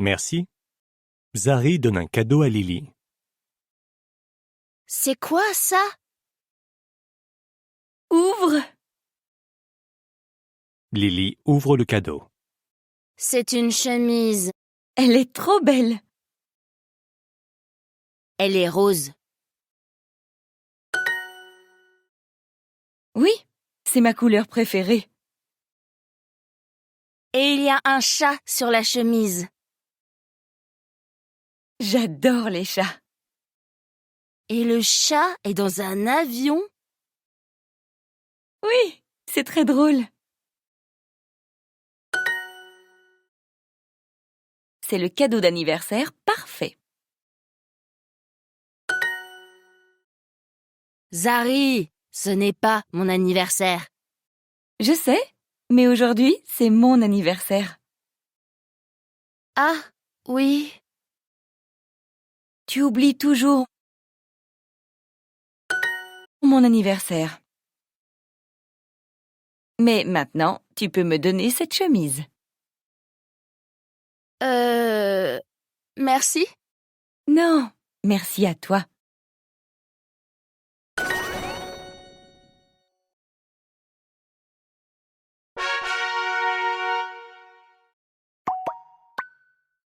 Merci. Zari donne un cadeau à Lily. C'est quoi ça? Ouvre! Lily ouvre le cadeau. C'est une chemise. Elle est trop belle! Elle est rose. Oui, c'est ma couleur préférée. Et il y a un chat sur la chemise. J'adore les chats. Et le chat est dans un avion? Oui, c'est très drôle. C'est le cadeau d'anniversaire parfait. Zari, ce n'est pas mon anniversaire. Je sais, mais aujourd'hui, c'est mon anniversaire. Ah, oui. Tu oublies toujours mon anniversaire. Mais maintenant, tu peux me donner cette chemise. Merci. Non, merci à toi.